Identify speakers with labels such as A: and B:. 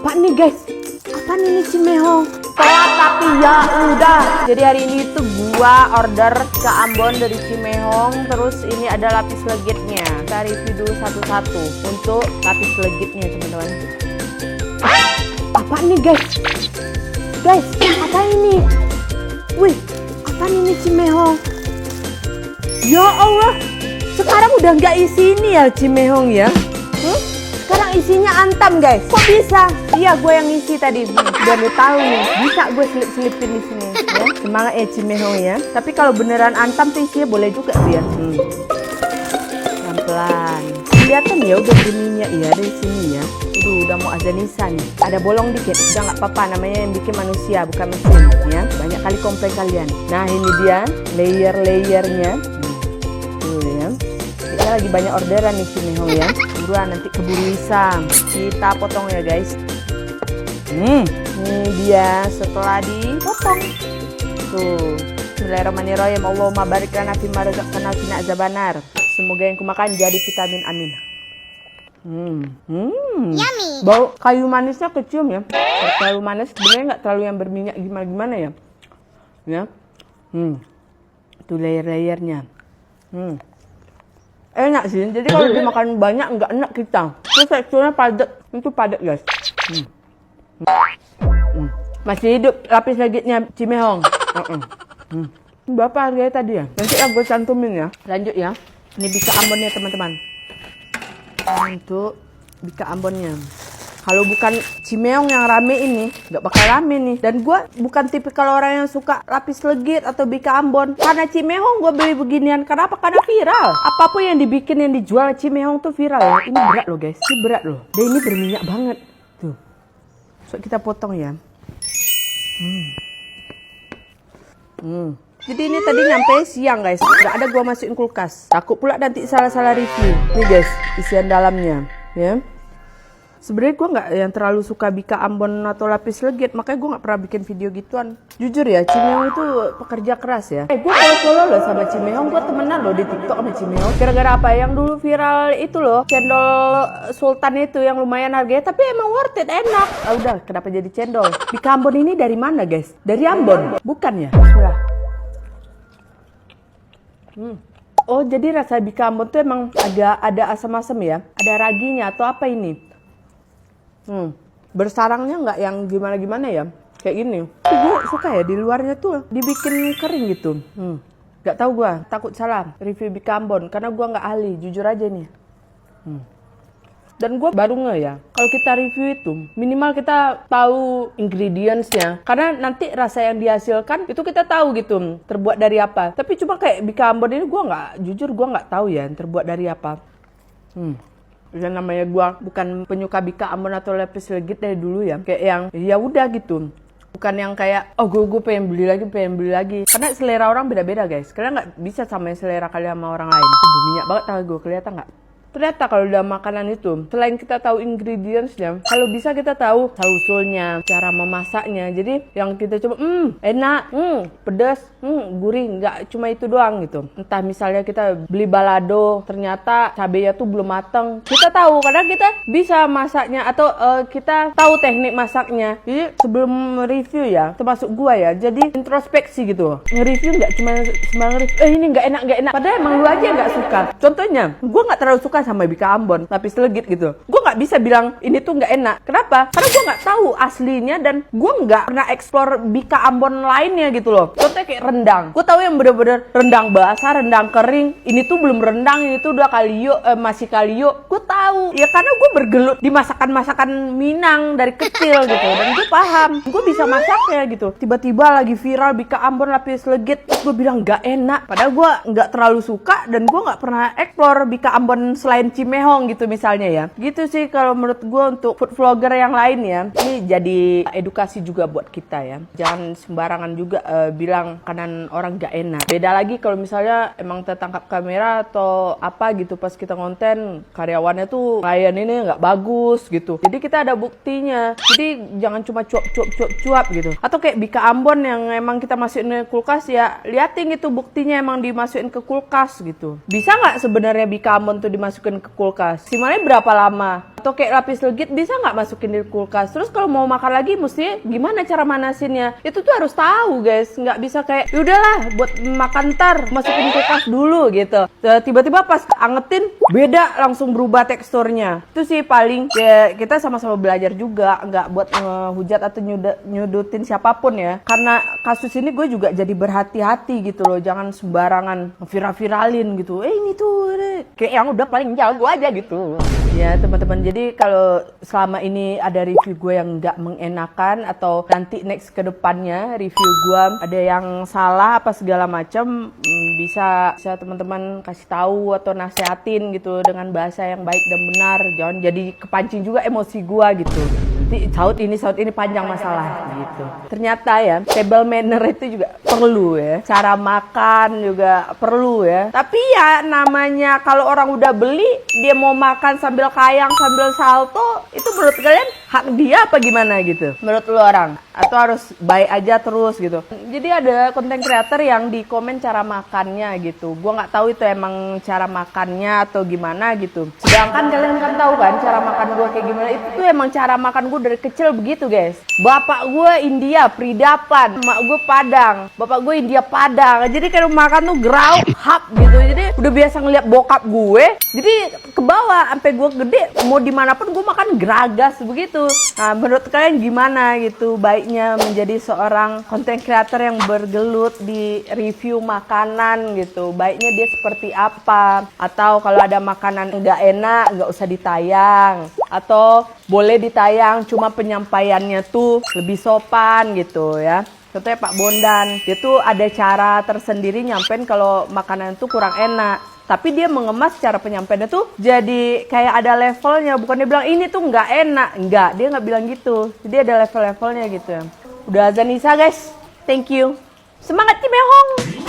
A: Apa nih guys? Apa nih Cimehong? Telat tapi ya udah. Jadi hari ini tuh gua order ke Ambon dari Cimehong. Terus ini ada lapis legitnya. Kita review dulu satu-satu untuk lapis legitnya teman-teman. Apa nih guys? Guys, apa ini? Wih, apa ini Cimehong? Ya Allah, sekarang udah nggak isi ini ya Cimehong ya? Sekarang isinya Antam guys. Kok bisa? Iya, gue yang isi tadi. Biar lu tahu nih, bisa gue selip-selipin di sini. Ya, semangat ya Cimehong ya. Tapi kalau beneran Antam tuh isinya boleh juga tuh ya. Pelan-pelan. Kelihatan ya udah berminyak ya dari sini ya. Udah mau azanisan nih. Ada bolong dikit, udah nggak apa-apa. Namanya yang bikin manusia, bukan mesin ya. Banyak kali komplain kalian. Nah ini dia layer-layernya. Tuh ya. Kita lagi banyak orderan nih Cimehong ya. Buruan nanti keburu isam. Kita potong ya guys. Ini dia setelah dipotong. Tuh. Bismillahirrahmanirrahim. Allahumma barik lana fima razaqtana qina azabannar. Semoga yang kumakan jadi vitamin, amin.
B: Yummy.
A: Bau kayu manisnya kecium ya. Kayu manis sebenarnya nggak terlalu yang berminyak gimana ya. Ya. Itu layer-layernya. Enak sih. Jadi kalau dimakan banyak nggak enak kita. Terus teksturnya padat. Itu padat guys. Masih hidup lapis legitnya Cimehong. Berapa harganya tadi ya? Nanti gue cantumin ya. Lanjut ya. Ini Bika Ambonnya teman-teman. Untuk Bika Ambonnya. Kalau bukan Cimehong yang rame ini, nggak bakal rame nih. Dan gue bukan tipikal orang yang suka lapis legit atau Bika Ambon. Karena Cimehong gue beli beginian. Kenapa? Karena viral. Apapun yang dibikin, yang dijual Cimehong tuh viral ya. Ini berat loh guys. Ini berat loh. Dan ini berminyak banget. Tuh. So kita potong ya. Jadi ini tadi nyampe siang guys. Nggak ada gua masukin kulkas. Takut pula nanti salah-salah review. Nih guys, isian dalamnya ya. Sebenarnya gue nggak yang terlalu suka Bika Ambon atau lapis legit, makanya gue nggak pernah bikin video gituan. Jujur ya, Cimehong itu pekerja keras ya. Gue follow loh sama Cimehong, gue temenan loh di TikTok sama Cimehong. Gara-gara apa? Yang dulu viral itu loh, cendol Sultan itu yang lumayan harganya, tapi emang worth it, enak. Ah udah, kenapa jadi cendol? Bika Ambon ini dari mana guys? Dari Ambon? Bukan ya? Bismillah. Oh jadi rasa Bika Ambon tuh emang agak ada asam-asam ya? Ada raginya atau apa ini? Bersarangnya nggak yang gimana-gimana ya, kayak gini. Gue suka ya di luarnya tuh dibikin kering gitu. Nggak tahu gue, takut salah review Bika Ambon karena gue nggak ahli, jujur aja nih. Dan gue baru nge ya, kalau kita review itu minimal kita tahu ingredientsnya, karena nanti rasa yang dihasilkan itu kita tahu gitu terbuat dari apa. Tapi cuma kayak Bika Ambon ini gue nggak, jujur gue nggak tahu ya terbuat dari apa. Dan namanya gua bukan penyuka Bika Ambon atau lapis legit dari dulu ya. Kayak yang ya udah gitu. Bukan yang kayak oh gue pengen beli lagi. Karena selera orang beda-beda guys. Kalian nggak bisa samain selera kalian sama orang lain. Berminyak banget tahu gue, kelihatan nggak? Ternyata kalau dalam makanan itu, selain kita tahu ingredientsnya, kalau bisa kita tahu usulnya, cara memasaknya. Jadi yang kita coba, enak, pedas, gurih, nggak cuma itu doang gitu. Entah misalnya kita beli balado, ternyata cabenya tuh belum mateng. Kita tahu, karena kita bisa masaknya atau kita tahu teknik masaknya. Jadi sebelum review ya, termasuk gua ya, jadi introspeksi gitu. Nge-review nggak cuma sembarang review, ini nggak enak. Padahal emang lu aja nggak suka. Contohnya, gua nggak terlalu suka sama Bika Ambon, lapis legit gitu. Gue nggak bisa bilang ini tuh nggak enak. Kenapa? Karena gue nggak tahu aslinya dan gue nggak pernah explore Bika Ambon lainnya gitu loh. Contohnya kayak rendang. Gue tahu yang bener-bener rendang basah, rendang kering. Ini tuh belum rendang, ini tuh udah kalio, masih kalio. Gue tahu. Ya karena gue bergelut di masakan-masakan Minang dari kecil gitu. Dan gue paham. Gue bisa masaknya gitu. Tiba-tiba lagi viral Bika Ambon lapis legit. Gue bilang nggak enak. Padahal gue nggak terlalu suka dan gue nggak pernah explore Bika Ambon selain Cimehong gitu misalnya ya. Gitu sih kalau menurut gue untuk food vlogger yang lain ya. Ini jadi edukasi juga buat kita ya. Jangan sembarangan juga bilang makanan orang gak enak. Beda lagi kalau misalnya emang tertangkap kamera atau apa gitu pas kita konten karyawannya tuh klien ini nggak bagus gitu. Jadi kita ada buktinya. Jadi jangan cuma cuap gitu. Atau kayak Bika Ambon yang emang kita masukin ke kulkas ya liatin gitu buktinya emang dimasukin ke kulkas gitu. Bisa nggak sebenarnya Bika Ambon tuh dimasukin masukin ke kulkas. Simpannya berapa lama? Atau kayak lapis legit bisa nggak masukin di kulkas? Terus kalau mau makan lagi mesti gimana cara manasinnya? Itu tuh harus tahu guys, nggak bisa kayak yaudahlah buat makan ntar masukin kulkas dulu gitu. Tiba-tiba pas angetin beda langsung berubah teksturnya. Itu sih paling ya, kita sama-sama belajar juga, nggak buat hujat atau nyudutin siapapun ya. Karena kasus ini gue juga jadi berhati-hati gitu loh, jangan sembarangan viral-viralin gitu. Ini tuh kayak yang udah paling jago aja gitu. Ya teman-teman, jadi kalau selama ini ada review gue yang nggak mengenakan atau nanti next ke depannya review gue ada yang salah apa segala macam, bisa teman-teman kasih tahu atau nasehatin gitu dengan bahasa yang baik dan benar. Jangan jadi kepancing juga emosi gue gitu. Saut ini panjang masalah gitu. Ternyata ya table manner itu juga perlu ya. Cara makan juga perlu ya. Tapi ya namanya kalau orang udah beli dia mau makan sambil kayang sambil salto, itu menurut kalian hak dia apa gimana gitu? Menurut lu orang? Atau harus baik aja terus gitu? Jadi ada konten creator yang di komen cara makannya gitu. Gua nggak tahu itu emang cara makannya atau gimana gitu. Sedangkan kalian kan tahu kan cara makan gua kayak gimana? Itu tuh emang cara makan gua dari kecil begitu guys. Bapak gue India Pridapan, emak gue Padang, bapak gue India Padang. Jadi kalau makan tuh grauk hap gitu. Jadi udah biasa ngeliat bokap gue. Jadi ke bawah sampai gue gede mau dimanapun gue makan geragas begitu. Nah menurut kalian gimana gitu baiknya menjadi seorang content creator yang bergelut di review makanan gitu? Baiknya dia seperti apa? Atau kalau ada makanan nggak enak nggak usah ditayang, atau boleh ditayang cuma penyampaiannya tuh lebih sopan gitu ya. Contohnya Pak Bondan, dia tuh ada cara tersendiri nyampein kalau makanan tuh kurang enak. Tapi dia mengemas cara penyampaiannya tuh jadi kayak ada levelnya. Bukan dia bilang ini tuh nggak enak. Nggak, dia nggak bilang gitu. Jadi ada level-levelnya gitu ya. Udah azan Isya guys. Thank you. Semangat Cimehong!